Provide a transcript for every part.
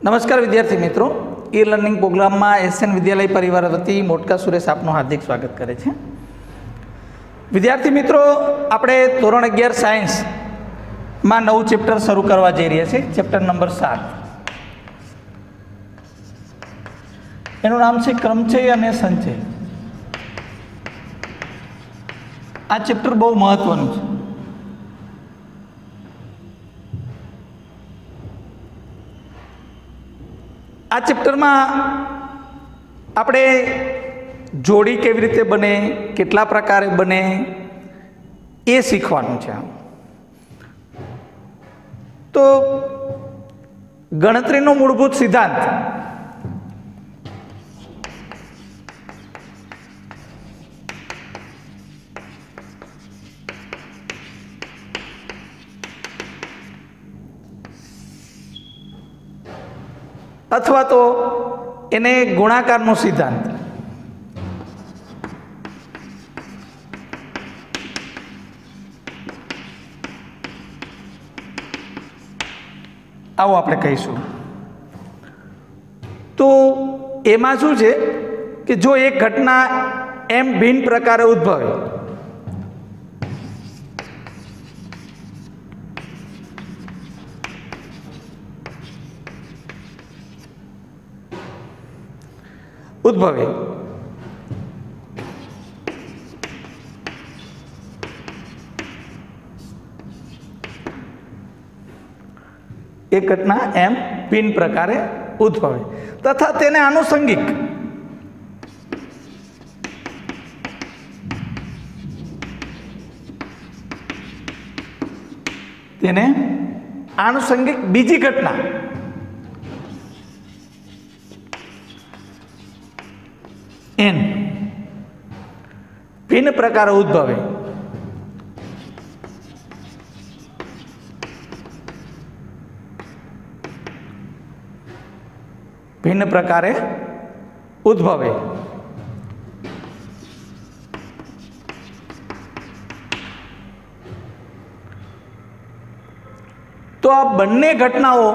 नमस्कार विद्यार्थी मित्रों, ई लर्निंग प्रोग्राम में एसएन विद्यालय परिवार वती मोटका सुरेश आपनो हार्दिक स्वागत करे छे। विद्यार्थी मित्रों, आपणे धोरण 11 सायन्स में नवुं चेप्टर शुरू करवा जई रह्या छे। चेप्टर नंबर 7 एनुं नाम छे क्रमचय अने संचय। आ चेप्टर बहुत महत्वनुं छे। आ चेप्टर में आपणे जोड़ी केवी रीते बने, केटला प्रकारे बने ए शीखवानुं छे। तो गणतरीनो मूलभूत सिद्धांत अथवा तो एने गुणाकारनो सिद्धांत आवो आपणे कहीशुं। तो एमां शुं छे कि जो एक घटना एम भिन्न प्रकारे उद्भवे एक घटना एम भिन्न प्रकारे उद्भवे तथा तेने आनुषंगिक बीजी घटना एन भिन्न प्रकार उद्भवे तो आ बन्ने घटनाओं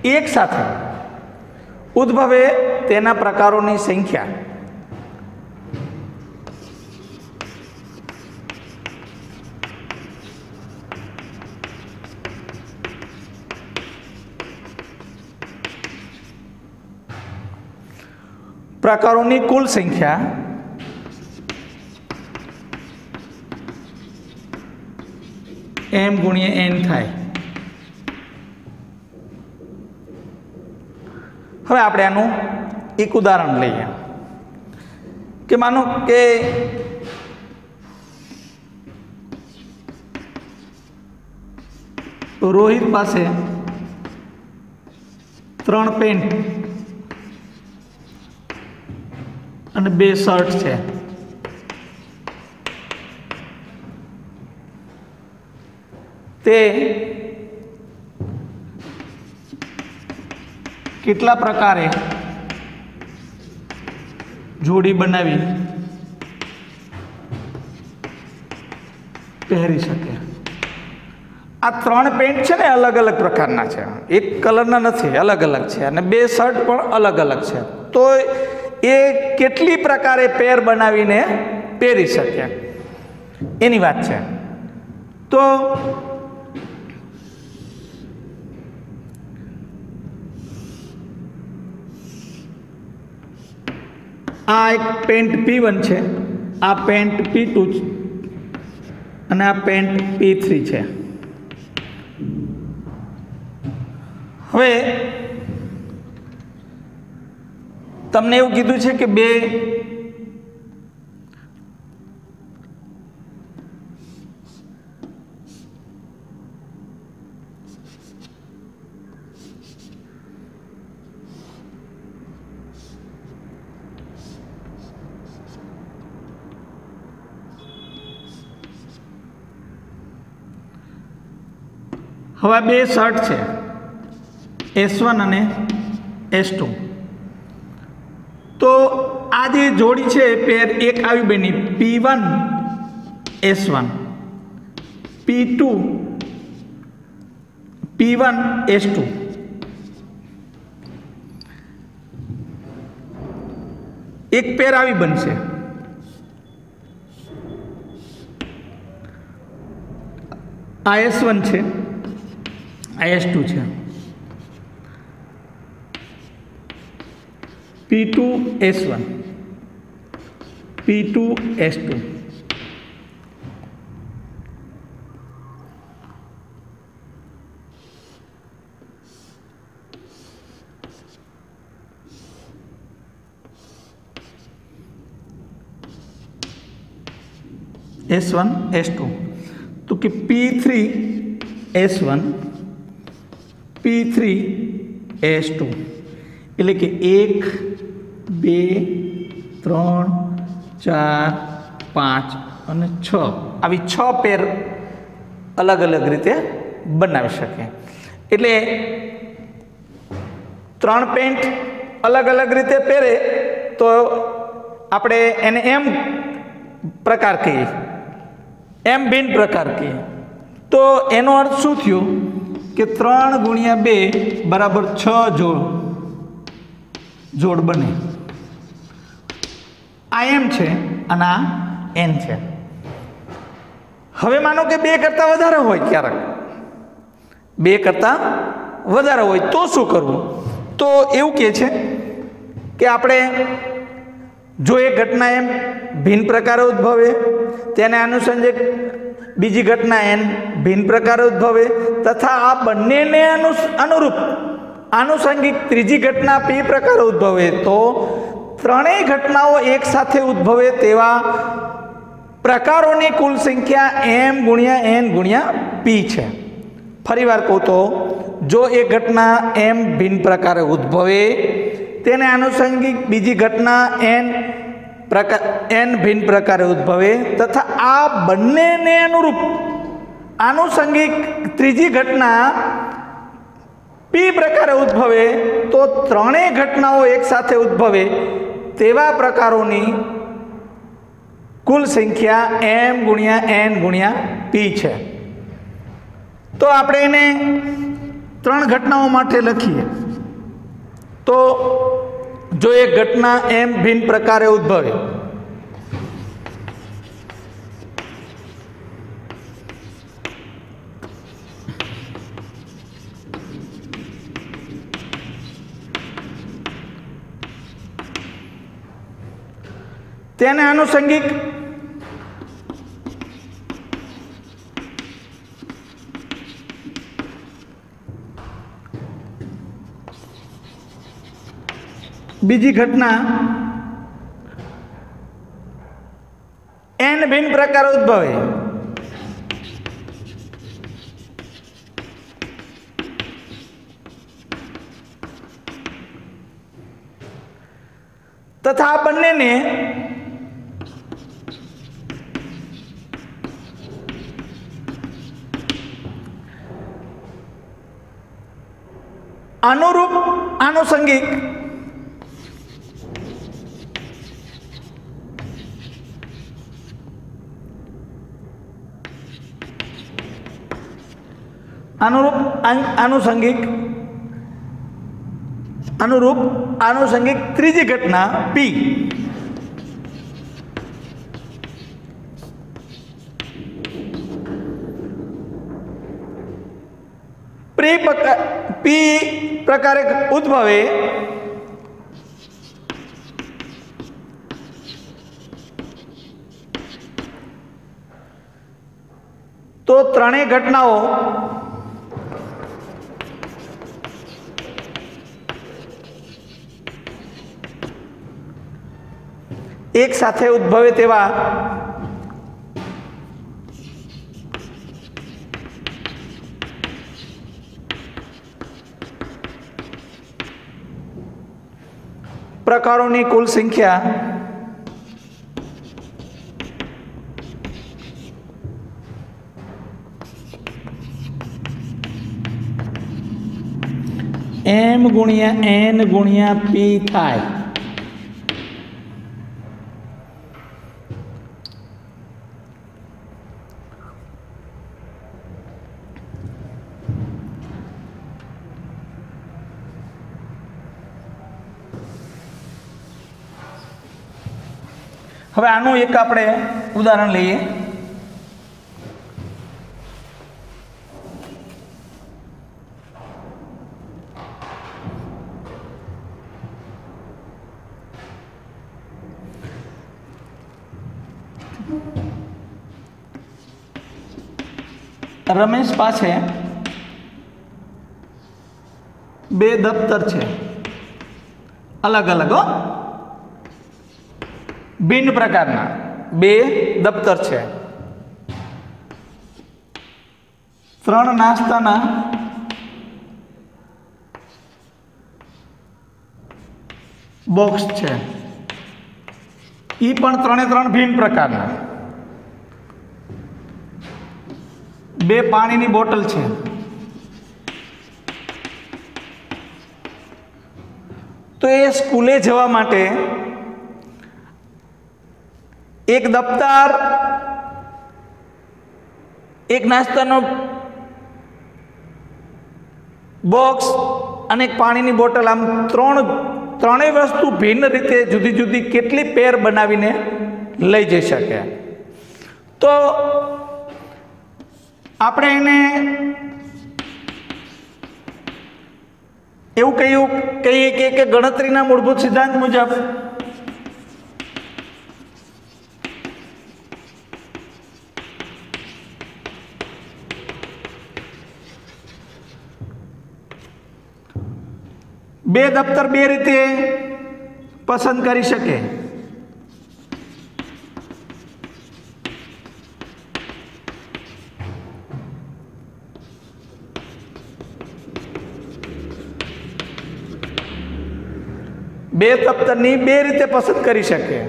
एक साथे उद्भवे तेना प्रकारों की संख्या प्रकारों की कुल संख्या एम गुणिया एन थाय। हवे आपणे आनुं एक उदाहरण लईए कि मानो के रोहित पासे 3 पेंट अने 2 शर्ट छे। ते केटला प्रकारे जोड़ी बनावी पहरी सके। आ 3 पेंट छे ने अलग अलग प्रकारना छे, एक कलरना नथी, अलग अलग छे अने 2 शर्ट पण अलग अलग छे। तो ए केटली प्रकारे पेर बनावीने पहरी सके एनी वात छे। तो आ एक पेंट P1 है, आ पेंट P2 और आ पेंट P3 है। हवे तमने एवुं कीधुं छे कि 2 हवा 2 शर्ट है S1 અને S2। तो आ जे जोड़ी है पेर एक आवी बनी P1 S1 P2 P1S2 એક પેર આવી બનશે. આ S1 છે, આ S2 છે. P2S1 P2S2 S1 S2 तो कि P3S1 P3S2 એટલે કે 1 2 3 4 5 અને 6 આવી 6 પેર અલગ અલગ રીતે બનાવી શકે. એટલે 3 પેન્ટ અલગ અલગ રીતે પહેરે તો આપણે એને એમ પ્રકાર કહીએ, એમ ભિન્ન પ્રકાર કહીએ. તો એનો અર્થ શું થયો કે 3 ગુણ્યા 2 બરાબર 6 જોડ બને. આ એમ છે અને આ એન છે. હવે માનો કે 2 કરતાં વધારે હોય, ક્યારેક 2 કરતાં વધારે હોય તો શું કરવું? તો એવું કહે છે કે આપણે જો એ ઘટના એમ ભિન્ન પ્રકારે ઉદ્ભવે, તેને અનુસંજક બીજી ઘટના એન ભિન્ન પ્રકારે ઉદ્ભવે તથા આ બંનેને અનુરૂપ આનુષંગિક ત્રીજી ઘટના પી પ્રકારે ઉદ્ભવે તો ત્રણેય ઘટનાઓ એક સાથે ઉદ્ભવે તેવા પ્રકારોની કુલ સંખ્યા m ગુણ્યા n ગુણ્યા p છે. ફરીવાર કહું તો જો એ ઘટના m ભિન્ન પ્રકારે ઉદ્ભવે, તેને આનુષંગિક બીજી ઘટના n ભિન્ન પ્રકારે ઉદ્ભવે તથા આ બંનેને અનુરૂપ આનુષંગિક ત્રીજી ઘટના p પ્રકારે ઉદ્ભવે તો ત્રણેય ઘટનાઓ એક સાથે ઉદ્ભવે તેવા પ્રકારોની કુલ સંખ્યા m ગુણ્યા n ગુણ્યા p છે. તો આપણે એને 3 ઘટનાઓ માટે લખીએ. તો જો એક ઘટના m ભિન્ન પ્રકારે ઉદ્ભવે, તેને આનુષંગિક બીજી ઘટના n ભિન્ન પ્રકારે ઉદ્ભવે તથા આ બંનેને અનુરૂપ આનુષંગિક આનુષંગિક ત્રીજી ઘટના p p પ્રકારે ઉદ્ભવે તો ત્રણેય ઘટનાઓ એક સાથે ઉદ્ભવે તેવા પ્રકારોની કુલ સંખ્યા m ગુણ્યા n ગુણ્યા p થાય. હવે આનું એક આપણે ઉદાહરણ લઈએ. રમેશ પાસે 2 દફતર છે, અલગ અલગ હો, ભિન્ન પ્રકારના 2 દફતર છે. 3 નાસ્તાના બોક્સ છે, એ પણ 3 ભિન્ન પ્રકારના. 2 પાણીની બોટલ છે. તો એ સ્કૂલે જવા માટે એક દફતર, એક નાસ્તાનો બોક્સ અને એક પાણીની બોટલ, આમ ત્રણેય વસ્તુ ભિન્ન રીતે જુદી જુદી કેટલી પેર બનાવીને લઈ જઈ શકે. તો આપણે એને એવું કહીએ કે ગણતરીના મૂળભૂત સિદ્ધાંત મુજબ બે દફતર 2 રીતે પસંદ કરી શકે. બે દફતરની 2 રીતે પસંદ કરી શકે.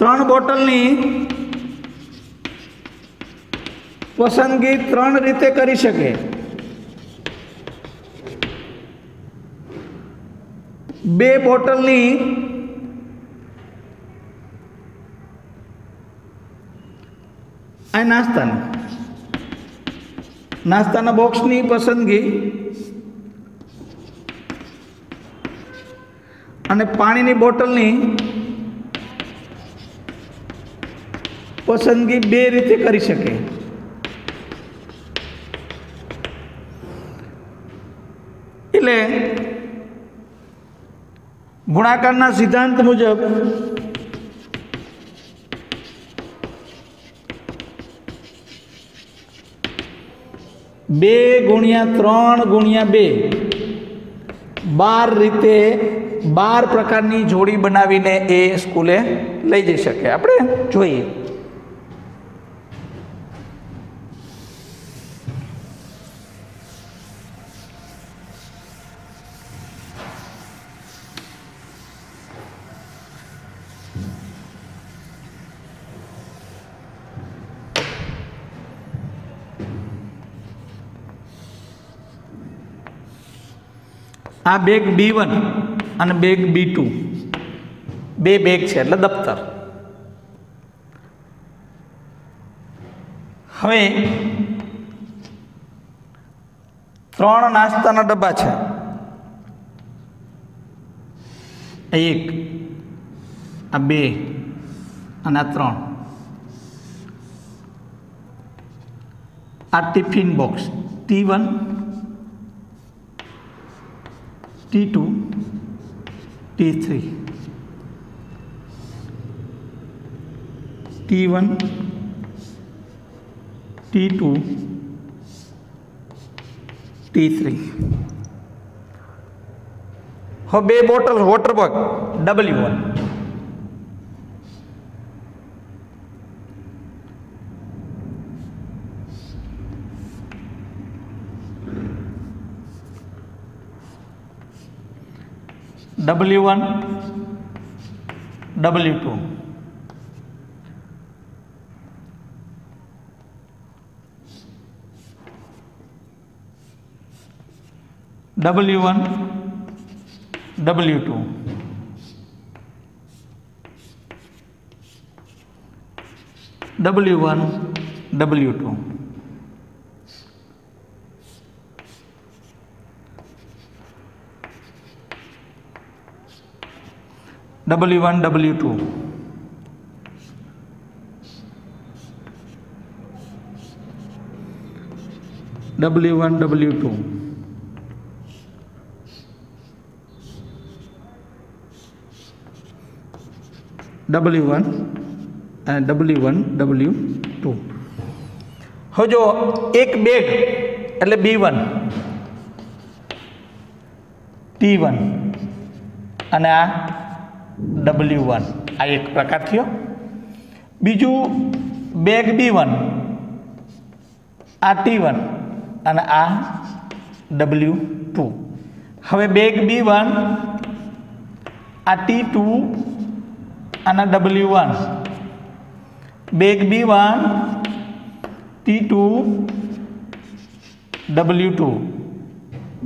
3 બોટલની પસંદગી 3 રીતે કરી શકે. 2 બોટલની આ નાસ્તાના બોક્સની પસંદગી અને પાણીની બોટલની પસંદગી 2 રીતે કરી શકે. એટલે ગુણાકારના સિદ્ધાંત મુજબ બે ગુણ્યા 3 ગુણ્યા 2 12 રીતે 12 પ્રકારની જોડી બનાવીને એ સ્કૂલે લઈ જઈ શકે. આપણે જોઈએ. આ બેગ B1 અને બેગ B2, 2 બેગ છે એટલે દફતર. હવે 3 નાસ્તાના ડબ્બા છે. 1, આ 2 અને આ 3. આ tiffin box T1, T2, T3, T1, T2, T3. હવે 2 bottle water bag W1. W1, W2. W1, W2. W1, W2. W1 W2 W1 W2 W1 અને W1 W2. હવે જો એક બેગ એટલે B1 T1 અને આ W1 આ એક પ્રકાર થયો. બીજું બેગ B1 આ T1 અને આ W2. હવે બેગ B1 આ T2 અને W1, bag B1 T2 W2,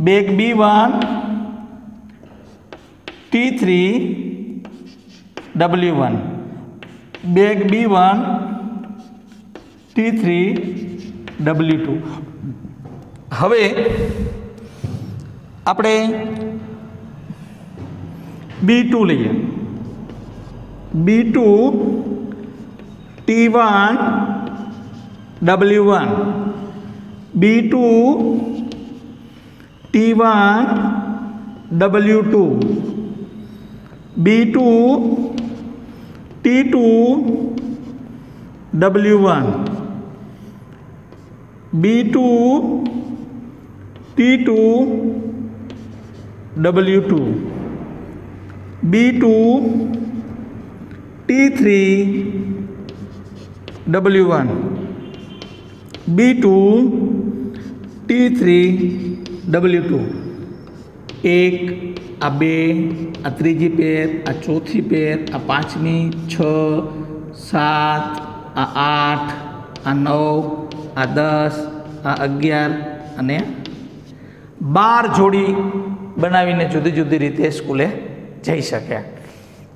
bag B1 T3 W1, bag B1 T3 W2. હવે આપણે B2 લઈએ. B2 T1 W1, B2 T1 W2, B2 T2 W1, B2 T2 W2, B2 T3 W1, B2 T3 W2. એક આ બે આ ત્રીજી પેર આ ચોથી પેર આ પાંચમી 6 7 આ 8 આ 9 આ 10 આ 11 અને 12 જોડી બનાવીને જુદી જુદી રીતે સ્કૂલે જઈ શક્યા.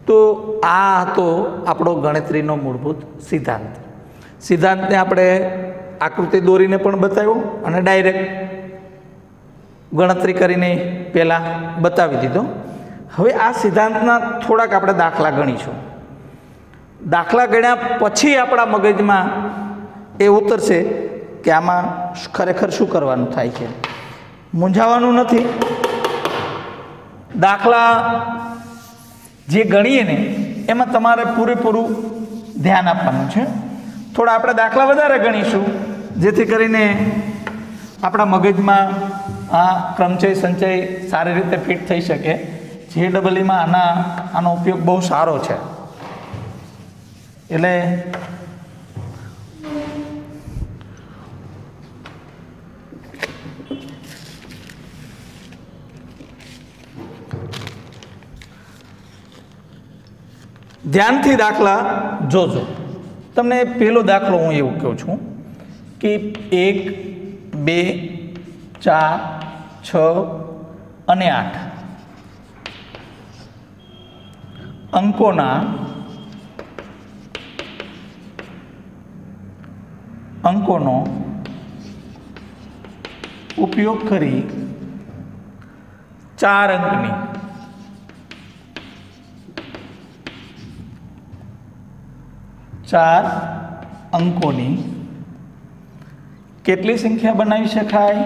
તો આ હતો આપણો ગણતરીનો મૂળભૂત સિદ્ધાંત. સિદ્ધાંતને આપણે આકૃતિ દોરીને પણ બતાવ્યો અને ડાયરેક્ટ ગણતરી કરીને પહેલાં બતાવી દીધો. હવે આ સિદ્ધાંતના થોડાક આપણે દાખલા ગણીશું. દાખલા ગણ્યા પછી આપણા મગજમાં એ ઉતરશે કે આમાં ખરેખર શું કરવાનું થાય છે. મૂંઝાવાનું નથી. દાખલા જે ગણીએ ને એમાં તમારે પૂરેપૂરું ધ્યાન આપવાનું છે. થોડા આપણે દાખલા વધારે ગણીશું જેથી કરીને આપણા મગજમાં આ ક્રમચય સંચય સારી રીતે ફિટ થઈ શકે. JEEમાં આનો ઉપયોગ બહુ સારો છે. એટલે ધ્યાનથી દાખલા જોજો. તમને પહેલો દાખલો હું એવું કહું છું કે 1 2 4 6 અને 8 અંકોનો ઉપયોગ કરી 4 અંકની કેટલી સંખ્યા બનાવી શકાય?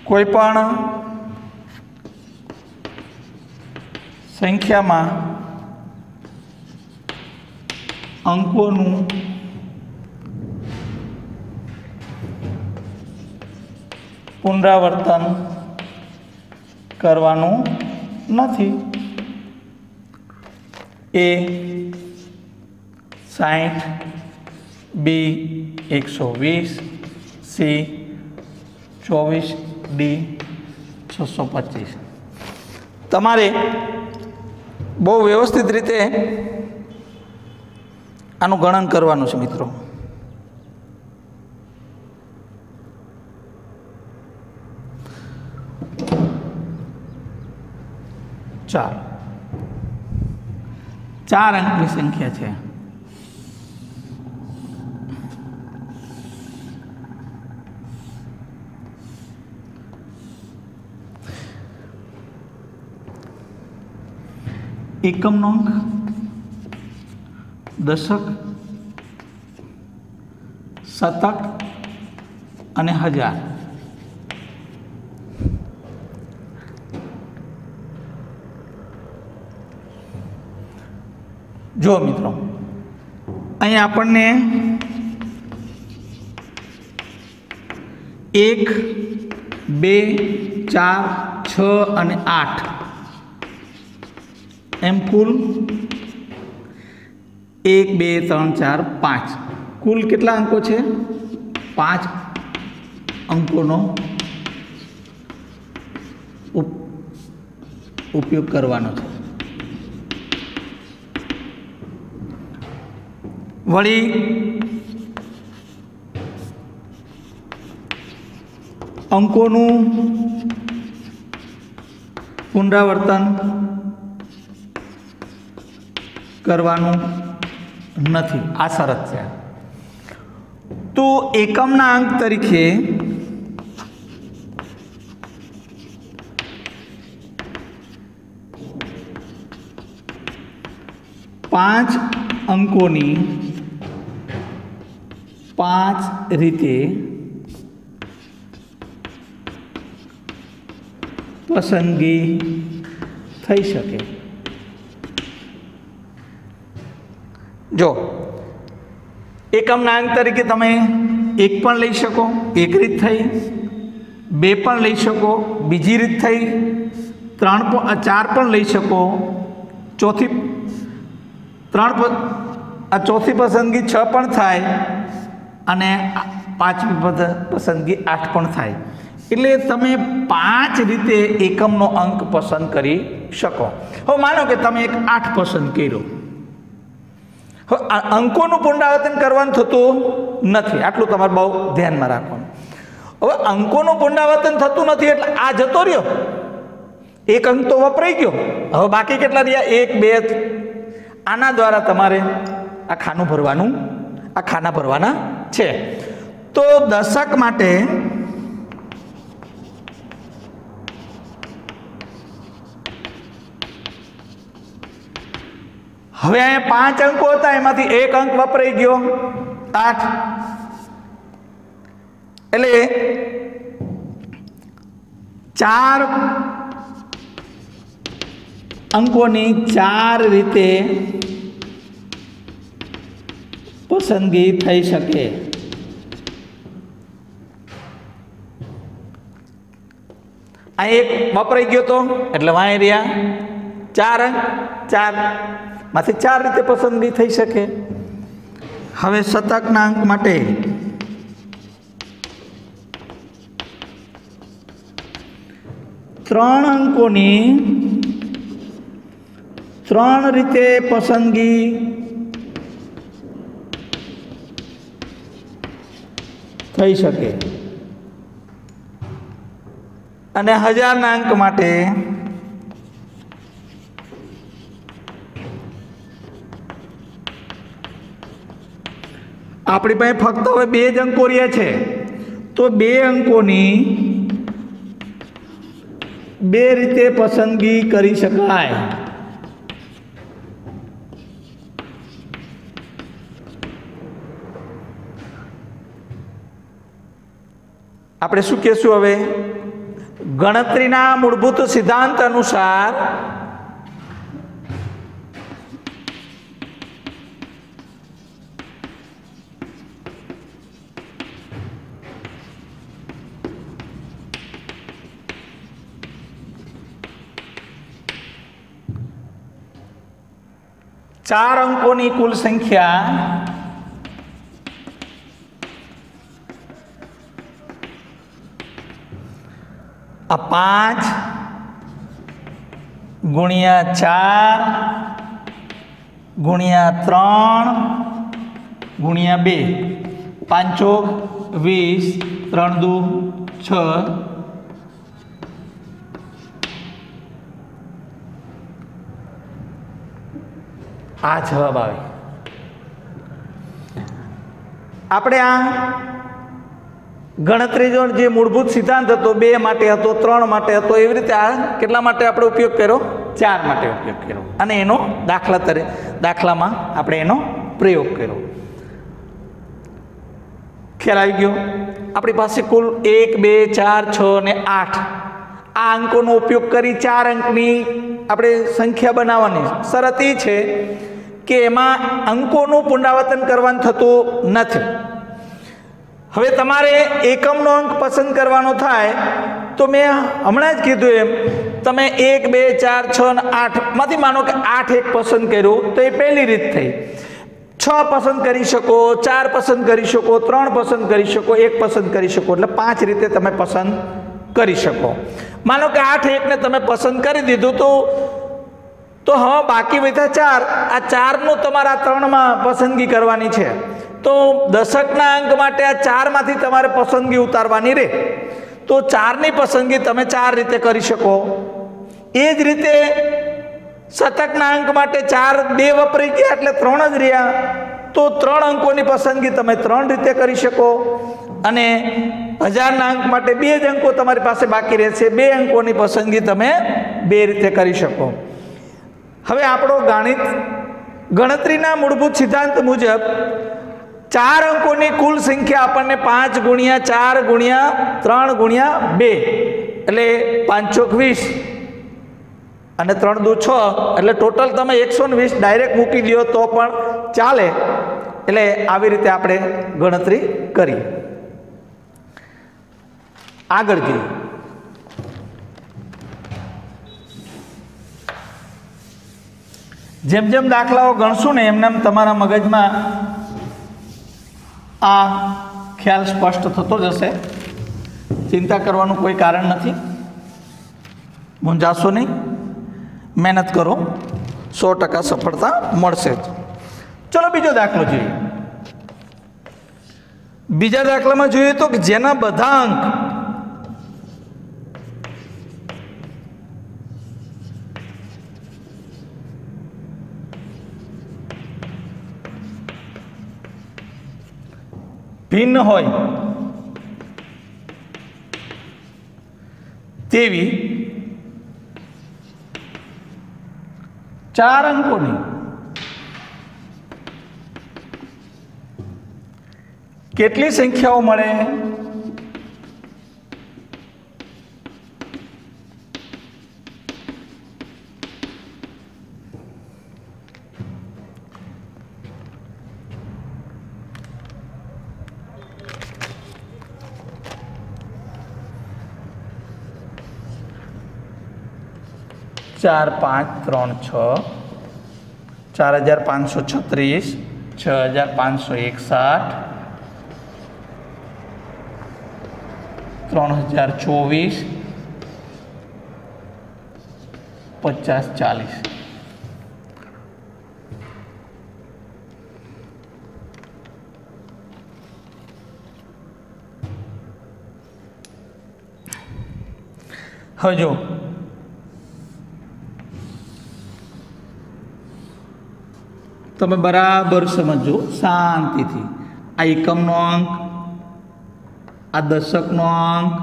કોઈ પણ સંખ્યામાં અંકોનું પુનરાવર્તન કરવાનું નથી. A 60, B 120, C 24, D 625. તમારે બહુ વ્યવસ્થિત રીતે આનું ગણન કરવાનું છે મિત્રો. ચાલો 4 અંકની સંખ્યા છે. એકમનો અંક, દશક, શતક અને હજાર. જો મિત્રો, અહીં આપણને 1, 2, 4, 6 અને 8 એમ કુલ 1, 2, 3, 4, 5 કુલ કેટલા અંકો છે? 5 અંકોનો ઉપયોગ કરવાનો છે. વળી અંકોનું પુનરાવર્તન કરવાનું નથી, આ શરત છે. તો એકમના અંક તરીકે પાંચ અંકોની 5 રીતે પસંદગી થઈ શકે. જો એકમના અંક તરીકે તમે 1 પણ લઈ શકો, એક રીત થઈ. 2 પણ લઈ શકો, બીજી રીત થઈ. 4 પણ લઈ શકો, ચોથી પસંદગી 6 પણ થાય અને 5મી પસંદગી 8 પણ થાય. એટલે તમે 5 રીતે એકમનો અંક પસંદ કરી શકો. હવે માનો કે તમે એક 8 પસંદ કર્યો. હવે અંકોનું પુનરાવર્તન કરવાનું થતું નથી, આટલું તમારે બહુ ધ્યાનમાં રાખવાનું. હવે અંકોનું પુનરાવર્તન થતું નથી એટલે આ જતો રહ્યો, એક અંક તો વપરાઈ ગયો. હવે બાકી કેટલા રહ્યા? 1, 2. આના દ્વારા તમારે આ ખાના ભરવાના છે. તો દશક માટે હવે અહીંયા 5 અંકો હતા, એમાંથી એક અંક વપરાઈ ગયો, 8. એટલે 4 અંકોની 4 રીતે પસંદગી થઈ શકે. આ એક વપરાઈ ગયો તો એટલે વાંહે રહ્યા 4 અંક, 4 માંથી 4 રીતે પસંદગી થઈ શકે. હવે શતકના અંક માટે ત્રણ અંકોની 3 રીતે પસંદગી થઈ શકે. અને હજારના અંક માટે આપણી પાસે ફક્ત હવે 2 જ અંકો રહ્યા છે, તો 2 અંકોની 2 રીતે પસંદગી કરી શકાય. આપણે શું કહેશું હવે? ગણતરીના મૂળભૂત સિદ્ધાંત અનુસાર ચાર અંકોની કુલ સંખ્યા આ 5 ગુણ્યા 4 ગુણ્યા 3 ગુણ્યા 2, 5 ચોક 20, 3 દુ 6, આ જવાબ આવે. આપણે આ ગણતરીનો જે મૂળભૂત સિદ્ધાંત હતો 2 માટે હતો, 3 માટે હતો, એવી રીતે આ કેટલા માટે આપણે ઉપયોગ કર્યો? 4 માટે ઉપયોગ કર્યો. અને એનો દાખલામાં આપણે એનો પ્રયોગ કર્યો. ખ્યાલ આવી ગયો? આપણી પાસે કુલ 1, 2, 4, 6 ને 8 આ અંકોનો ઉપયોગ કરી 4 અંકની આપણે સંખ્યા બનાવવાની. શરત એ છે કે એમાં અંકોનું પુનરાવર્તન કરવાનું થતું નથી. હવે તમારે એકમનો અંક પસંદ કરવાનો થાય તો મેં હમણાં જ કીધું એમ તમે 1, 2, 4, 6 અને 8 માંથી માનો કે 8 એક પસંદ કર્યું તો એ પહેલી રીત થઈ. 6 પસંદ કરી શકો, 4 પસંદ કરી શકો, 3 પસંદ કરી શકો, 1 પસંદ કરી શકો, એટલે 5 રીતે તમે પસંદ કરી શકો. માનો કે 8 એકને તમે પસંદ કરી દીધું તો હવે બાકી વધ્યા 4. આ 4નું તમારા 3માં પસંદગી કરવાની છે. તો દશકના અંક માટે આ 4 માંથી તમારે પસંદગી ઉતારવાની રહે. તો 4ની પસંદગી તમે 4 રીતે કરી શકો. એ જ રીતે શતકના અંક માટે 4 2 વપરાઈ ગયા એટલે 3 જ રહ્યા. તો 3 અંકોની પસંદગી તમે 3 રીતે કરી શકો. અને 1000ના અંક માટે 2 જ અંકો તમારી પાસે બાકી રહેશે. 2 અંકોની પસંદગી તમે 2 રીતે કરી શકો. હવે આપણો ગણતરીના મૂળભૂત સિદ્ધાંત મુજબ 4 અંકોની કુલ સંખ્યા આપણને 5 ગુણ્યા 4 ગુણ્યા 3 ગુણ્યા 2 એટલે 5 ચોક 20 અને 3 દુ 6 એટલે ટોટલ તમે 120 ડાયરેક્ટ મૂકી દો તો પણ ચાલે. એટલે આવી રીતે આપણે ગણતરી કરી. આગળ જઈએ. જેમ જેમ દાખલાઓ ગણશું ને એમને તમારા મગજમાં આ ખ્યાલ સ્પષ્ટ થતો જશે. ચિંતા કરવાનું કોઈ કારણ નથી. મૂંઝાશો નહીં, મહેનત કરો, 100% સફળતા મળશે જ. ચલો બીજો દાખલો જોઈએ. બીજા દાખલામાં જોઈએ તો કે જેના બધા અંક ભિન્ન હોય તેવી 4 અંકોની કેટલી સંખ્યાઓ મળે? ચાર 5 3 6 4536 6561 3024 5040. હવે જો તમે બરાબર સમજો શાંતિથી. આ એકમનો અંક, આ દશકનો અંક,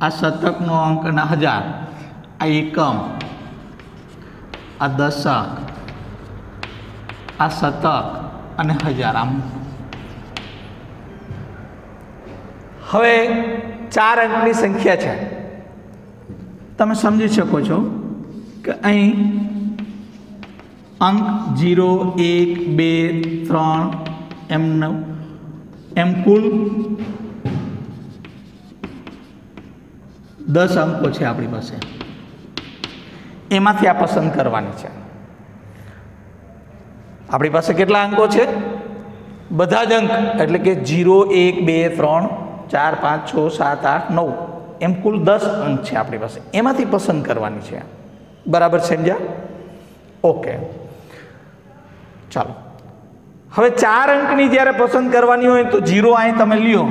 આ શતકનો અંક અને 1000. આ એકમ, આ દશક, આ શતક અને 1000. આમ હવે 4 અંકની સંખ્યા છે. તમે સમજી શકો છો કે અહીં અંક 0 1 2 3 એમ કુલ 10 અંકો છે આપણી પાસે. એમાંથી આ પસંદ કરવાની છે. આપણી પાસે કેટલા અંકો છે? બધા જ અંક એટલે કે 0 1 2 3 4 5 6 7 8 9 એમ કુલ 10 અંક છે આપણી પાસે. એમાંથી પસંદ કરવાની છે. બરાબર સમજ્યા? ઓકે, ચાલો. હવે 4 અંકની જ્યારે પસંદ કરવાની હોય તો 0 અહીં તમે લ્યો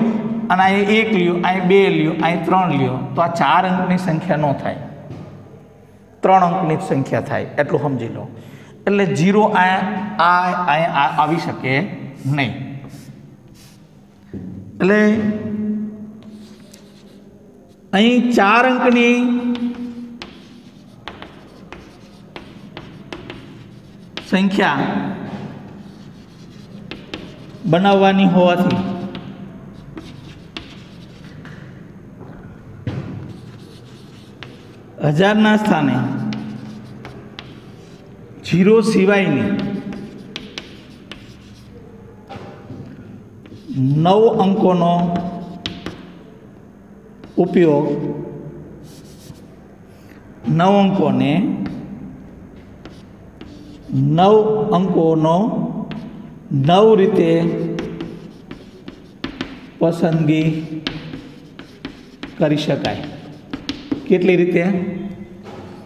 અને અહીં 1 લ્યો, અહીં 2 લ્યો, અહીં 3 લ્યો તો આ 4 અંકની સંખ્યા ન થાય, 3 અંકની સંખ્યા થાય. એટલું સમજી લો. એટલે 0 અહીંયા આવી શકે નહીં. એટલે અહીં 4 અંકની સંખ્યા બનાવવાની હોવાથી હજારના સ્થાને 0 સિવાયની 9 અંકોનો ઉપયોગ 9 અંકોને 9 અંકોનો 9 રીતે પસંદગી કરી શકાય. કેટલી રીતે?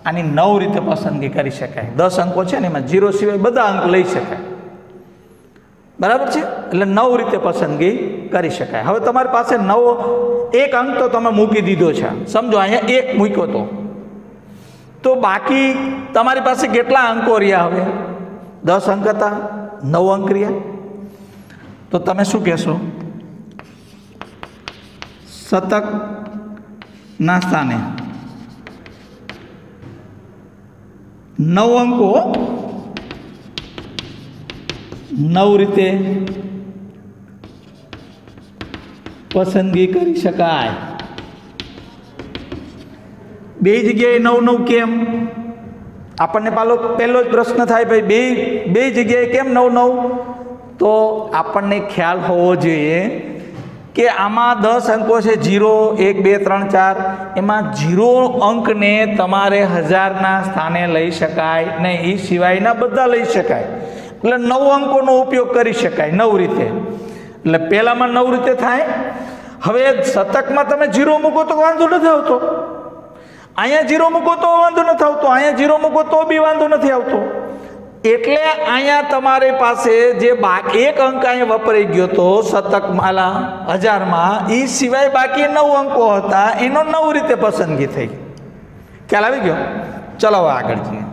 આની 9 રીતે પસંદગી કરી શકાય. 10 અંકો છે ને એમાં 0 સિવાય બધા અંક લઈ શકાય. બરાબર છે? એટલે 9 રીતે પસંદગી કરી શકાય. હવે તમારી પાસે 9 એક અંક તો તમે મૂકી દીધો છે, સમજો અહીંયા 1 મૂક્યો તો બાકી તમારી પાસે કેટલા અંકો રહ્યા? હવે 10 અંક હતા, 9 અંક રહ્યા. તો તમે શું કહેશો? શતકના સ્થાને 9 અંકો 9 રીતે પસંદગી કરી શકાય. બે જગ્યાએ 9 કેમ? આપણને પહેલો જ પ્રશ્ન થાય, ભાઈ બે જગ્યાએ કેમ 9? તો આપણને ખ્યાલ હોવો જોઈએ કે આમાં 10 અંકો છે, 0 1 2 3 4. એમાં 0 અંકને તમારે હજારના સ્થાને લઈ શકાય નહીં, એ સિવાયના બધા લઈ શકાય. એટલે 9 અંકોનો ઉપયોગ કરી શકાય 9 રીતે. એટલે પહેલામાં 9 રીતે થાય. હવે શતકમાં તમે 0 મૂકો તો વાંધો નથી આવતો, અહીંયા 0 મૂકો તો વાંધો નથી આવતો, અહીંયા 0 મૂકો તો બી વાંધો નથી આવતો. એટલે અહીંયા તમારી પાસે જે એક અંક અહીંયા વપરાઈ ગયો તો શતકમાં, હજારમાં, એ સિવાય બાકી 9 અંકો હતા, એનો 9 રીતે પસંદગી થઈ. ખ્યાલ આવી ગયો? ચલો હવે આગળ જઈએ.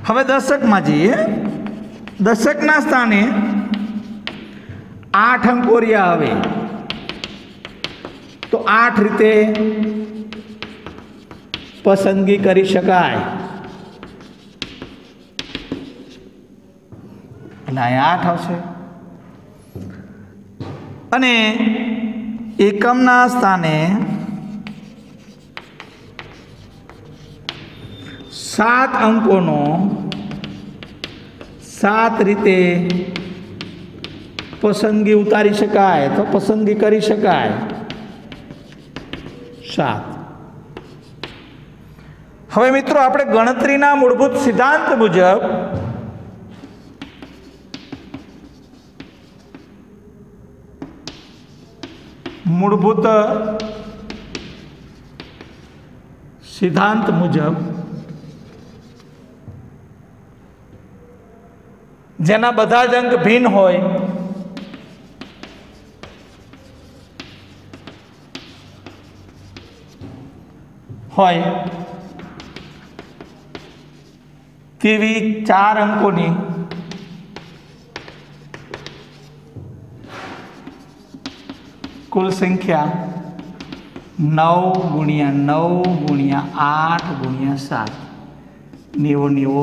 હવે દશકમાં જઈએ. દશકના સ્થાને 8 અંકો રહ્યા. હવે તો 8 રીતે પસંદગી કરી શકાય. એટલે અહીંયા 8 આવશે. અને એકમના સ્થાને 7 અંકોનો 7 રીતે પસંદગી ઉતારી શકાય, તો પસંદગી કરી શકાય 7. હવે મિત્રો, આપણે ગણતરીના મૂળભૂત સિદ્ધાંત મુજબ જેના બધા જ અંક ભિન્ન હોય તેવી 4 અંકોની કુલ સંખ્યા 9 × 9 × 8 × 7 90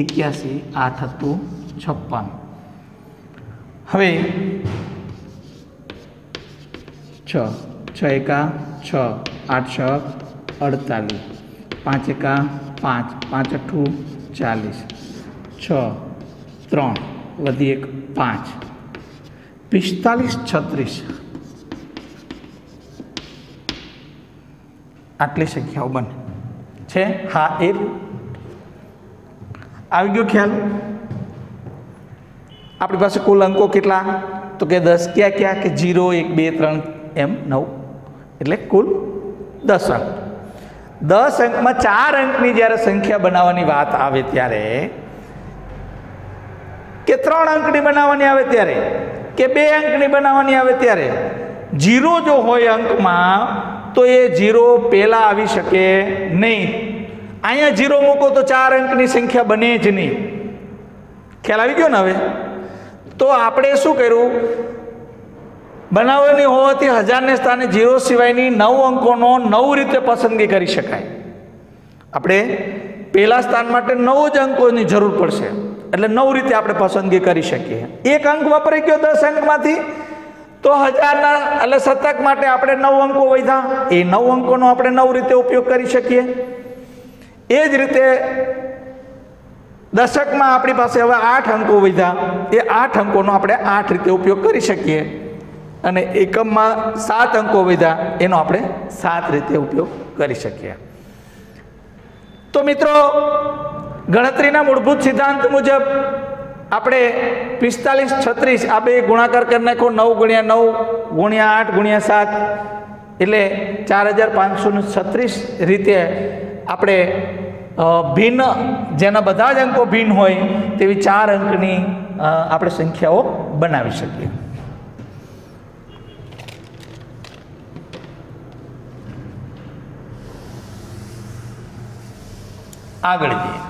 81 8 હતું 56. હવે 6 6 એકા 6 8 6 48 5 એકા 5 5 8 40 6 3 વધી 1 5 45 36 આટલી સંખ્યાઓ બને છે. હા, એ આવી ગયો ખ્યાલ? આપણી પાસે કુલ અંકો કેટલા? તો કે 10. ક્યાં કે 0 1 2 3 એમ 9, એટલે કુલ 10 અંક. 10 અંકમાં 4 અંકની જ્યારે સંખ્યા બનાવવાની વાત આવે ત્યારે, કે 3 અંકની બનાવવાની આવે ત્યારે, કે 2 અંકની બનાવવાની આવે ત્યારે 0 જો હોય અંકમાં તો એ 0 પહેલા આવી શકે નહીં. અહીંયા 0 મૂકો તો 4 અંકની સંખ્યા બને જ નહીં. ખ્યાલ આવી ગયો ને? હવે તો આપણે શું કર્યું, બનાવવાની હોવાથી 1000ને સ્થાને 0 સિવાયની 9 અંકોનો 9 રીતે પસંદગી કરી શકાય. આપણે પહેલા સ્થાન માટે 9 જ અંકોની જરૂર પડશે, એટલે 9 રીતે આપણે પસંદગી કરી શકીએ. એક અંક વપરાઈ ગયો 10 અંકમાંથી, તો 1000ના એટલે શતક માટે આપણે 9 અંકો વધ્યા, એ 9 અંકોનો આપણે 9 રીતે ઉપયોગ કરી શકીએ. એ જ રીતે દશકમાં આપણી પાસે હવે 8 અંકો વધ્યા, એ 8 અંકોનો આપણે 8 રીતે ઉપયોગ કરી શકીએ. અને એકમમાં 7 અંકો વધ્યા, એનો આપણે 7 રીતે ઉપયોગ કરી શકીએ. તો મિત્રો, ગણતરીના મૂળભૂત સિદ્ધાંત મુજબ આપણે 45, 36 આ બે ગુણાકાર કરી નાખો. 9 × 9 × 8 × 7 એટલે 4536 રીતે આપણે ભિન્ન, જેના બધા જ અંકો ભિન્ન હોય તેવી 4 અંકની આપણે સંખ્યાઓ બનાવી શકીએ. આગળ જઈએ.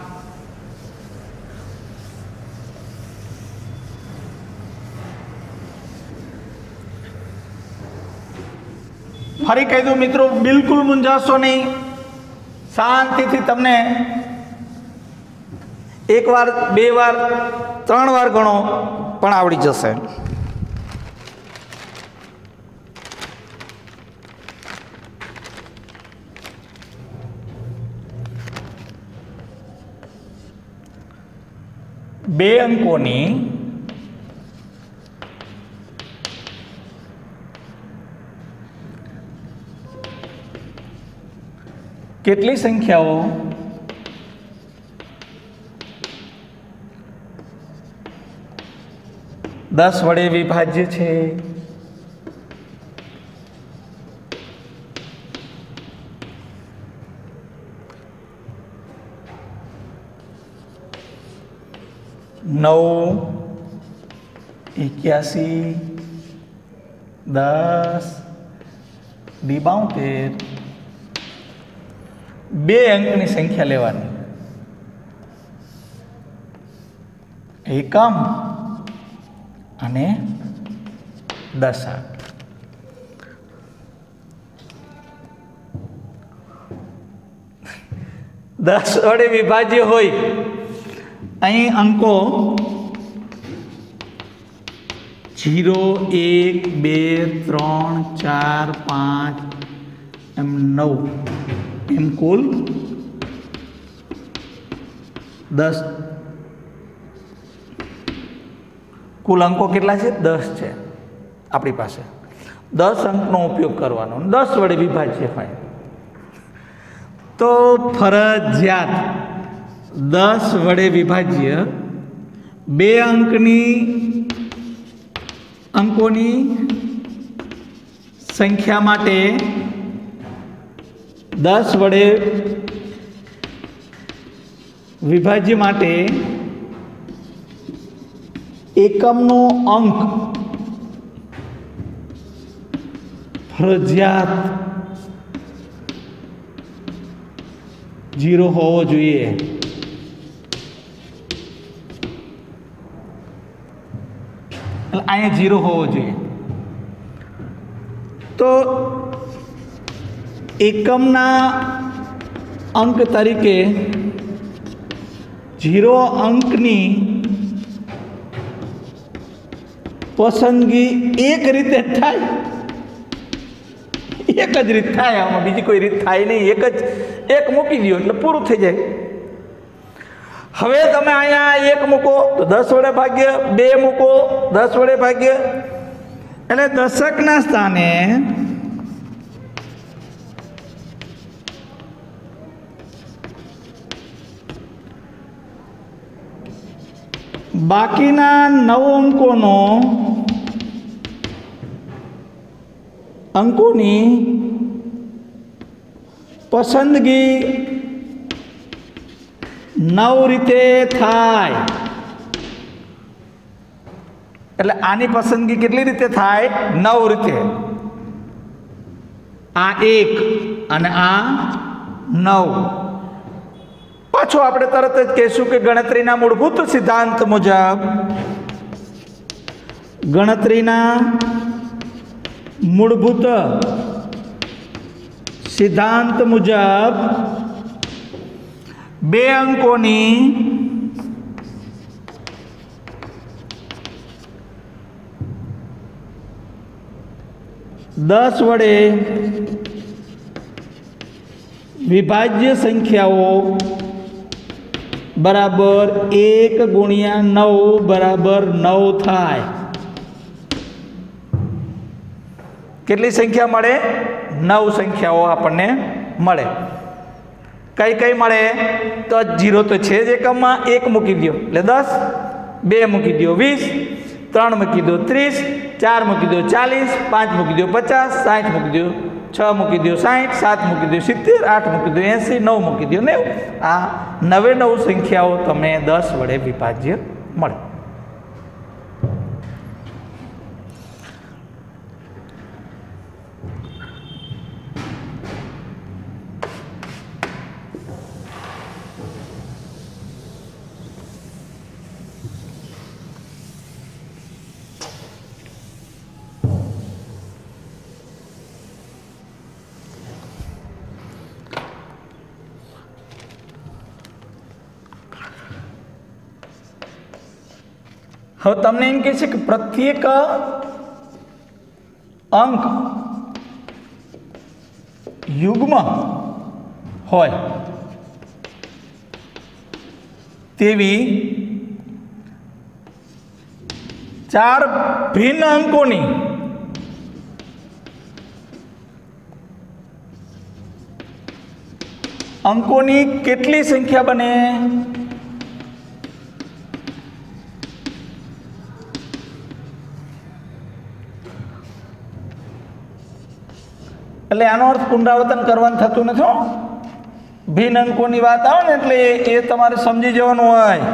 ફરી કહી દઉં મિત્રો, બિલકુલ મૂંઝાશો નહીં, શાંતિથી તમને 1 વાર 2 વાર 3 વાર ગણો પણ આવડી જશે. બે અંકોની કેટલી સંખ્યાઓ 10 વડે વિભાજ્ય છે? નવ 81 10 72 બે અંકની સંખ્યા લેવાની. એકમ અને દશક. દસ વડે વિભાજ્ય હોય, અહીં અંકો 0 1 2 3 4 5 એમ 9 એમ કુલ 10. કુલ અંકો કેટલા છે? 10 છે આપણી પાસે. 10 અંકનો ઉપયોગ કરવાનો, 10 વડે વિભાજ્ય હોય તો ફરજિયાત 10 વડે વિભાજ્ય બે અંકોની સંખ્યા માટે 10 વડે વિભાજ્ય માટે એકમનો અંક ફરજિયાત 0 હોવો જોઈએ. અહીંયા 0 હોવો જોઈએ. તો એકમના અંક તરીકે 0 અંકની પસંદગી એક રીતે થાય, એક જ રીત થાય, આમાં બીજી કોઈ રીત થાય નહીં. એક મૂકી દો એટલે પૂરું થઈ જાય. હવે તમે અહીંયા 1 મૂકો તો 10 વડે ભાગ્ય, 2 મૂકો 10 વડે ભાગ્ય, એટલે દશકના સ્થાને બાકીના 9 અંકોની પસંદગી 9 રીતે થાય. એટલે આની પસંદગી કેટલી રીતે થાય? 9 રીતે. આ 1 અને આ 9. पाछो आपणे तरत ज कहीशुं के गणतरीना मूलभूत सिद्धांत मुजब गणतरीना मूलभूत सिद्धांत मुजब 2 अंकोनी 10 वडे विभाज्य संख्याओं बराबर 1 गुणिया 9 बराबर 9 थाय। केटली संख्या मळे? 9 संख्याओं आपने मळे। कई कई मळे? तो 0 तो छे ज एकम में 1 मूकी दो એટલે 10, 2 मूकी दो 20, 3 मूकी दो 30, 4 मूकी दो 40, 5 मूकी दो 50, 60 मूकी दो 6 मूकी दो 60, 7 मूकी दो 70, 8 मूकी दो 80, 9 मूकी दो 90। आ 9 संख्याओं तमने 10 वडे विभाज्य मळे। હવે તમને એમ કહે છે કે પ્રત્યેક અંક યુગ્મ હોય તેવી 4 ભિન્ન અંકોની કેટલી સંખ્યા બને? એટલે આનો અર્થ પુનરાવર્તન કરવાનું થતું નથી। ભિન્ન અંકોની વાત આવે ને એટલે એ તમારે સમજી જવાનું હોય।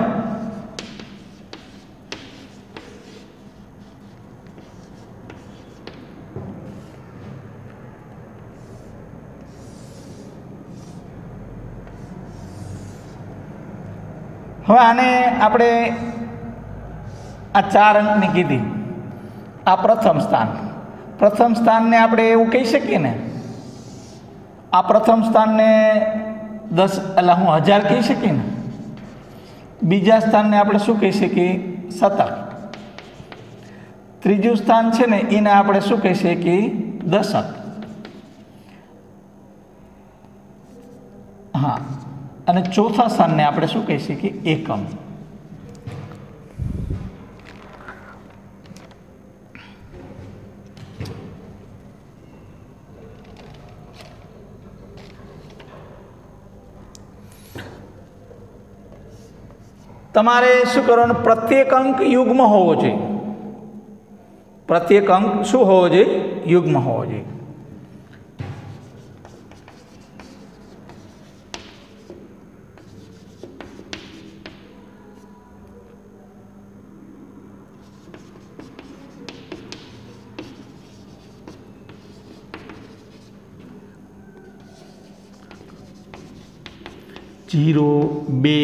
હવે આને આપણે આ 4 અંકની કીધી, આ પ્રથમ સ્થાન ને આપણે એવું કહી શકીએ ને, આ પ્રથમ સ્થાનને 10 એટલે હું 1000 કહી શકીએ ને, બીજા સ્થાનને આપણે શું કહી શકીએ? શતક। ત્રીજું સ્થાન છે ને એને આપણે શું કહી શકીએ? દશક। હા, અને ચોથા સ્થાનને આપણે શું કહી શકીએ? એકમ। તમારે શું કરવાનું? પ્રત્યેક અંક યુગ્મ હોવો જોઈએ। પ્રત્યેક અંક શું હોવો જોઈએ? યુગ્મ હોવો જોઈએ। जीरो, 2,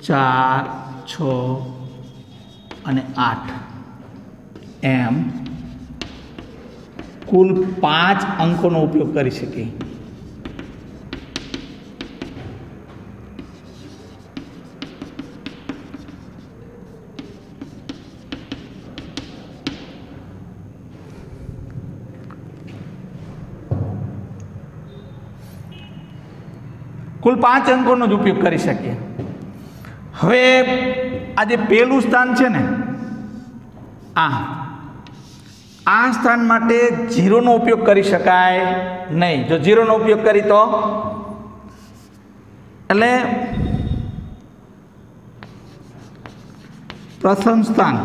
4, 6 અને 8 એમ કુલ 5 અંકોનો ઉપયોગ કરી શકીએ। कुल 5 अंकोनो ज उपयोग करी सकीए। हवे आ जे पहेलुं स्थान छे ने आ स्थान माटे 0 नो उपयोग करी शकाय नहीं। जो 0 नो उपयोग करी तो एटले प्रथम स्थान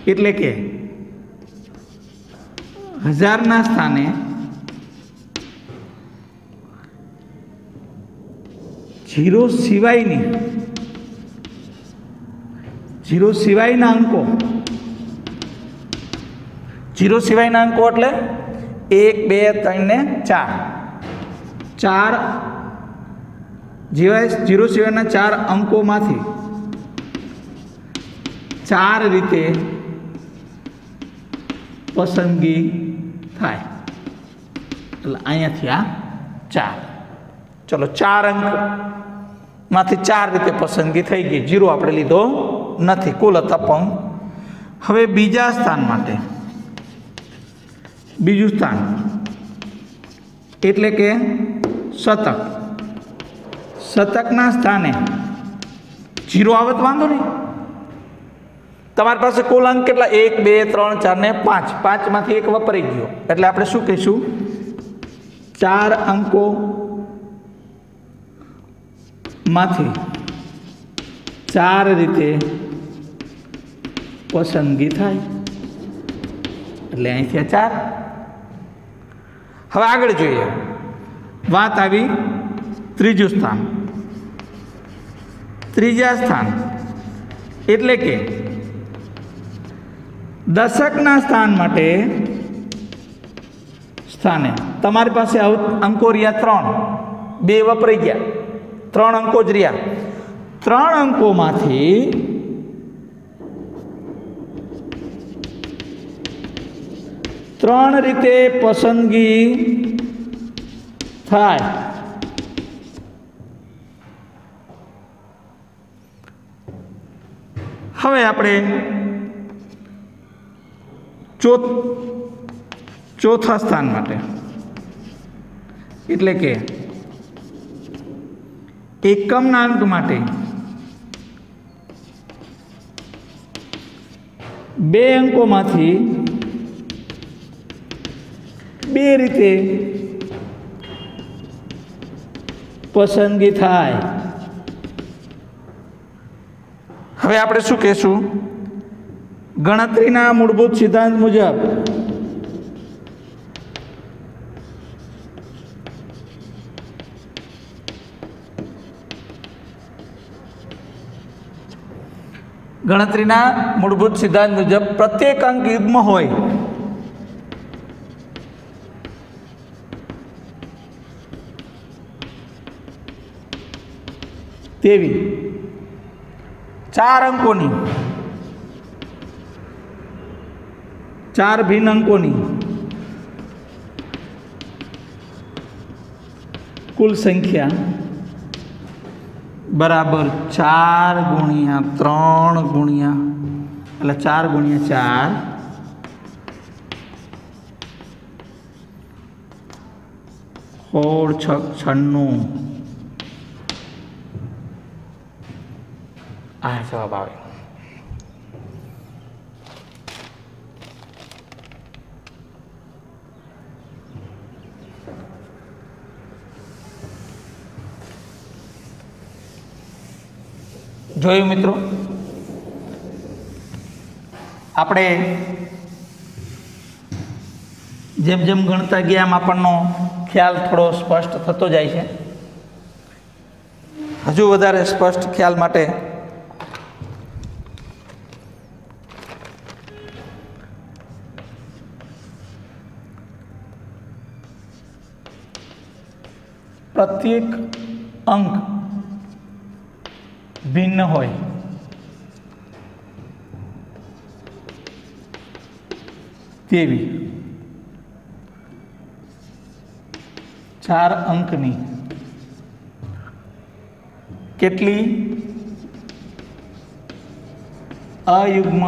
एटले के 1000 ना स्थाने 0 सिवायना अंको 0 सिवायना अंको एटले 1, 2, 3 ने 4 ચાર 0 સિવાયના 4 અંકોમાંથી 4 રીતે પસંદગી થાય. એટલે અહીંયાથી આ 4. ચલો 4 અંકમાંથી 4 રીતે પસંદગી થઈ ગઈ. 0 આપણે લીધો નથી. કુલ હતા 5. હવે બીજા સ્થાન માટે બીજું સ્થાન એટલે કે શતક. શતકના સ્થાને 0 આવે તો વાંધો નહીં. તમારી પાસે કુલ અંક કેટલા? 1 2 3 4 ને 5. 5માંથી 1 વપરાઈ ગયો એટલે આપણે શું કહીશું? 4 અંકો માંથી 4 રીતે પસંદગી થાય એટલે અહીંથી 4. હવે આગળ જોઈએ. વાત આવી ત્રીજું સ્થાન. ત્રીજા સ્થાન એટલે કે દશકના સ્થાન માટે સ્થાને તમારી પાસે અંકો રહ્યા 3. 2 વપરાઈ ગયા. 3 અંકો જ રહ્યા. 3 અંકોમાંથી 3 રીતે પસંદગી થાય. હવે આપણે ચોથા સ્થાન માટે એટલે કે એકમના અંક માટે 2 અંકોમાંથી 2 રીતે પસંદગી થાય. હવે આપણે શું કહેશું? ગણતરીના મૂળભૂત સિદ્ધાંત મુજબ પ્રત્યેક અંક યુગ્મ હોય તેવી 4 અંકોની 4 ભિન્ન અંકોની કુલ સંખ્યા બરાબર 4 ગુણ્યા 3 ગુણ્યા એટલે 4 ગુણ્યા 4 16 96 આ જવાબ આવે. જોયું મિત્રો? આપણે જેમ જેમ ગણતા ગયા એમ આપણનો ખ્યાલ થોડો સ્પષ્ટ થતો જાય છે. હજુ વધારે સ્પષ્ટ ખ્યાલ માટે પ્રત્યેક અંક ભિન્ન હોય તેવી 4 અંકની કેટલી અયુગ્મ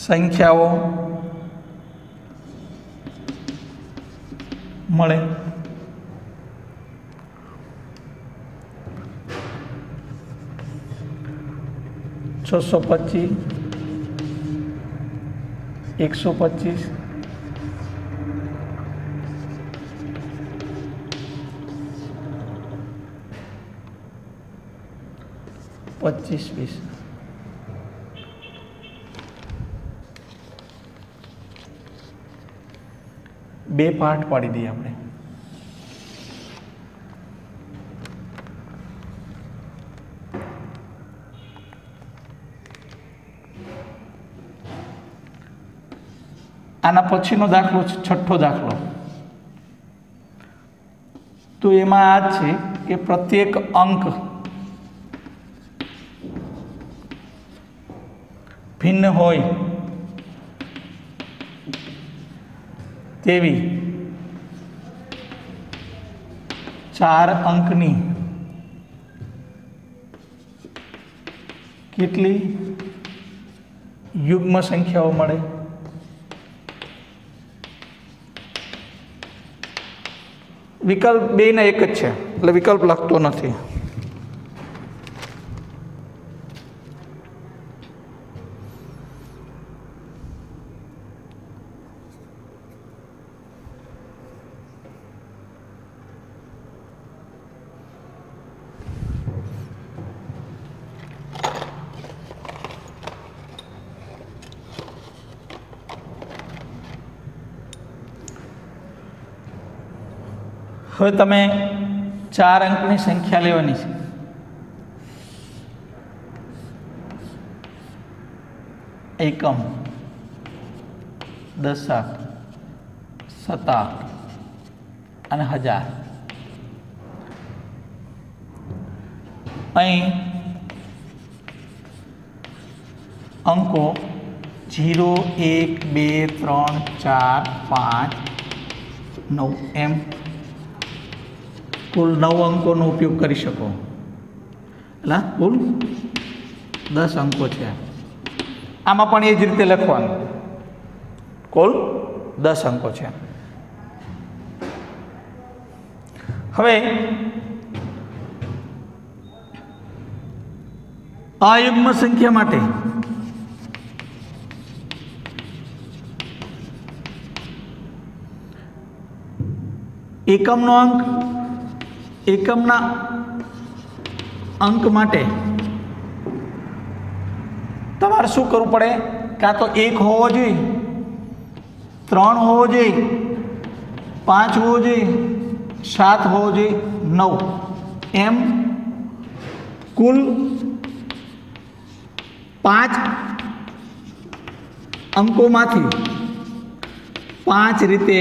સંખ્યાઓ મળે. છસો 25 125 25 20 બે પાર્ટ પાડી દઈએ આપણે. આના પછીનો દાખલો છે છઠ્ઠો દાખલો. તો એમાં આ જ છે કે પ્રત્યેક અંક ભિન્ન હોય તેવી 4 અંકની કેટલી યુગ્મ સંખ્યાઓ મળે? વિકલ્પ બેયના એક જ છે એટલે વિકલ્પ લખતો નથી. હવે તમે 4 અંકની સંખ્યા લેવાની છે. એકમ, દશક, શતક અને હજાર. અહીં અંકો 0, 1, 2, 3, 4, 5, 9 એમ કુલ 9 અંકોનો ઉપયોગ કરી શકો. એટલે કુલ 10 અંકો છે. આમાં પણ એ જ રીતે લખવાનું, કુલ 10 અંકો છે. હવે અયુગ્મ સંખ્યા માટે એકમનો અંક, એકમના અંક માટે તમારે શું કરવું પડે? કાં તો 1 હોવો જોઈએ, 3 હોવો જોઈએ, 5 હોવો જોઈએ, 7 હોવો જોઈએ, 9 એમ કુલ 5 અંકોમાંથી 5 રીતે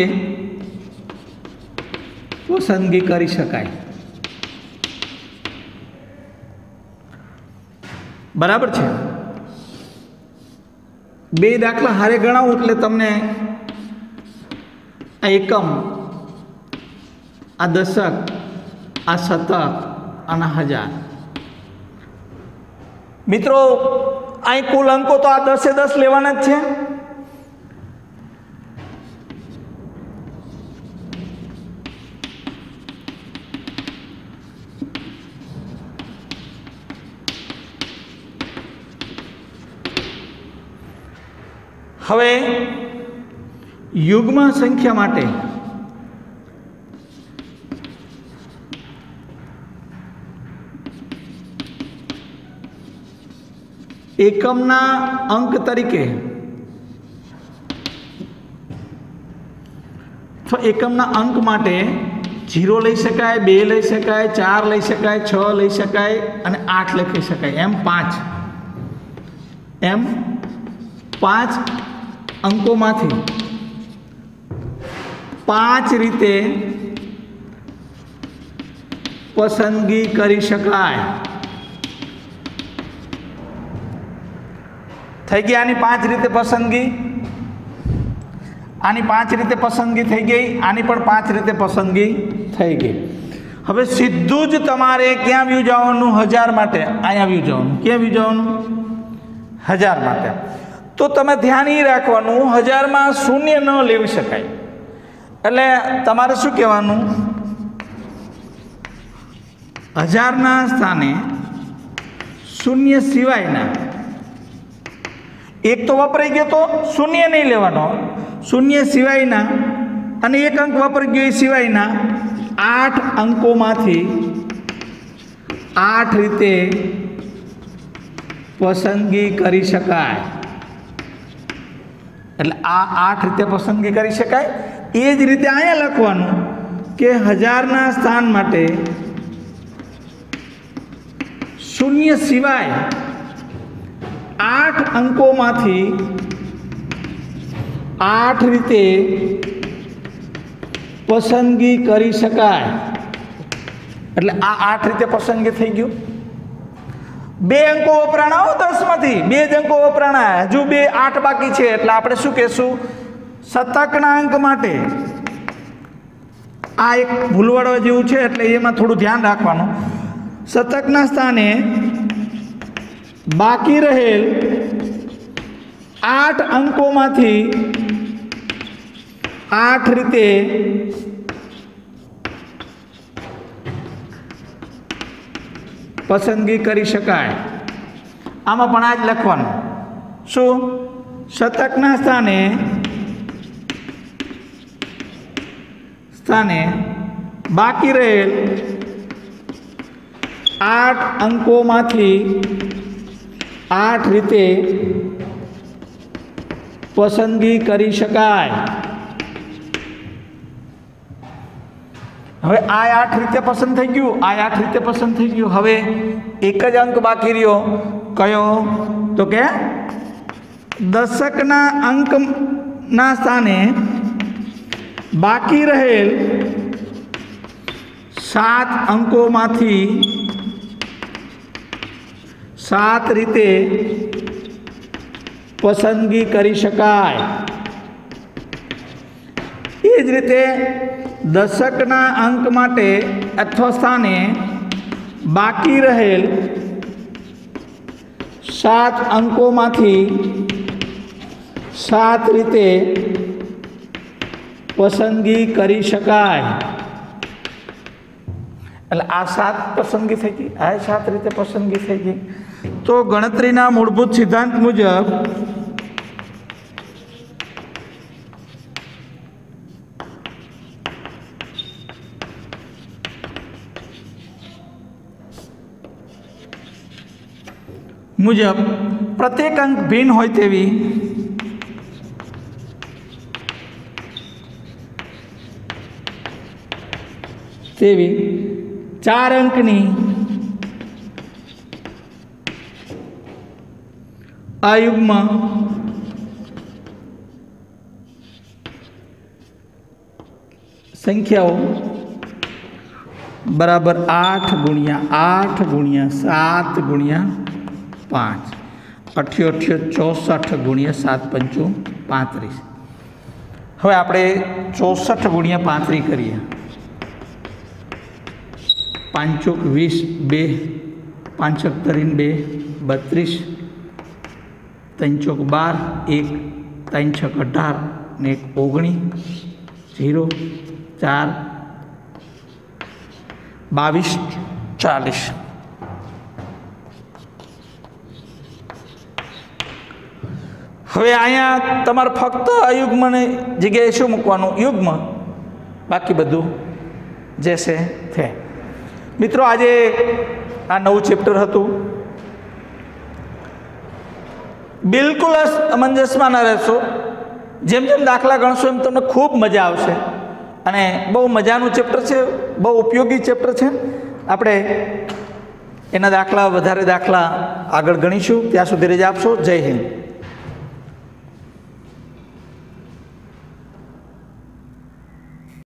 પસંદગી કરી શકાય. બરાબર છે. 2 દાખલા હારે ગણાવું એટલે તમને આ એકમ, આ દશક, આ શતક અને હજાર. મિત્રો અહીં કુલ અંકો તો આ 10 એ 10 લેવાના જ છે. હવે યુગ્મ સંખ્યા માટે એકમના અંક તરીકે તો એકમના અંક માટે 0 લઈ શકાય, 2 લઈ શકાય, 4 લઈ શકાય, 6 લઈ શકાય અને 8 લખી શકાય. એમ 5 અંકોમાંથી 5 રીતે પસંદગી કરી શકાય. થઈ ગઈ આની 5 રીતે પસંદગી, આની 5 રીતે પસંદગી થઈ ગઈ, આની પણ 5 રીતે પસંદગી થઈ ગઈ. હવે સીધું જ તમારે ક્યાં વ્યૂ જવાનું? 1000 માટે. અહીંયા વ્યૂ જવાનું. ક્યાં વ્યૂ જવાનું? 1000 માટે. તો તમે ધ્યાન એ રાખવાનું, 1000માં શૂન્ય ન લેવી શકાય. એટલે તમારે શું કહેવાનું? 1000ના સ્થાને શૂન્ય સિવાયના એક તો વપરાઈ ગયો તો શૂન્ય નહીં લેવાનો. શૂન્ય સિવાયના અને એક અંક વપરાઈ ગયો એ સિવાયના 8 અંકોમાંથી 8 રીતે પસંદગી કરી શકાય. એટલે આ 8 રીતે પસંદગી કરી શકાય. એ જ રીતે અહીંયા લખવાનું કે 1000ના સ્થાન માટે શૂન્ય સિવાય 8 અંકોમાંથી 8 રીતે પસંદગી કરી શકાય. એટલે આ 8 રીતે પસંદગી થઈ ગયું. 2 અંકો વપરાણા હો 10 માંથી 2 જ અંકો વપરાણા, હજુ 2 8 બાકી છે. એટલે આપણે શું કહેશું? શતકના અંક માટે આ એક ભૂલવાડવા જેવું છે, એટલે એમાં થોડું ધ્યાન રાખવાનું. શતકના સ્થાને બાકી રહેલ 8 અંકોમાંથી 8 રીતે પસંદગી કરી શકાય. આમાં પણ આ જ લખવાનું. શું? શતકના સ્થાને બાકી રહેલ 8 અંકોમાંથી 8 રીતે પસંદગી કરી શકાય. હવે આ 8 રીતે પસંદ થઈ ગયું, આ 8 રીતે પસંદ થઈ ગયું. હવે એક જ અંક બાકી રહ્યો. કયો? તો કે દશકના અંકના સ્થાને બાકી રહેલ 7 અંકોમાંથી 7 રીતે પસંદગી કરી શકાય. એ જ રીતે દશકના અંક માટે અથવા સ્થાને બાકી રહેલ 7 અંકોમાંથી 7 રીતે પસંદગી કરી શકાય. એટલે આ 7 પસંદગી થઈ ગઈ, આ 7 રીતે પસંદગી થઈ ગઈ. તો ગણતરીના મૂળભૂત સિદ્ધાંત મુજબ પ્રત્યેક અંક ભિન્ન હોય તેવી તેવી 4 અંકની અયુગ્મ સંખ્યાઓ બરાબર 8 ગુણ્યા 8 ગુણ્યા 7 ગુણ્યા 5 64 ગુણ્યા 7 પંચું 35. હવે આપણે 64 ગુણ્યા 35 કરીએ. 5 ચોક 20, 2 5 ચોક 2 32, 3 ચોક 12, 1 3 છક 18 ને 1 19, 0 4 22 40. હવે અહીંયા તમારે ફક્ત અયુગ્મને જગ્યાએ શું મૂકવાનું? યુગ્મ. બાકી બધું જે છે તે. મિત્રો, આજે આ નવું ચેપ્ટર હતું. બિલકુલ અમંજસમાં ન રહેશો. જેમ જેમ દાખલા ગણશો એમ તમને ખૂબ મજા આવશે અને બહુ મજાનું ચેપ્ટર છે, બહુ ઉપયોગી ચેપ્ટર છે. આપણે એના દાખલા, વધારે દાખલા આગળ ગણીશું. ત્યાં સુધી રજા આપશો. જય હિન્દ.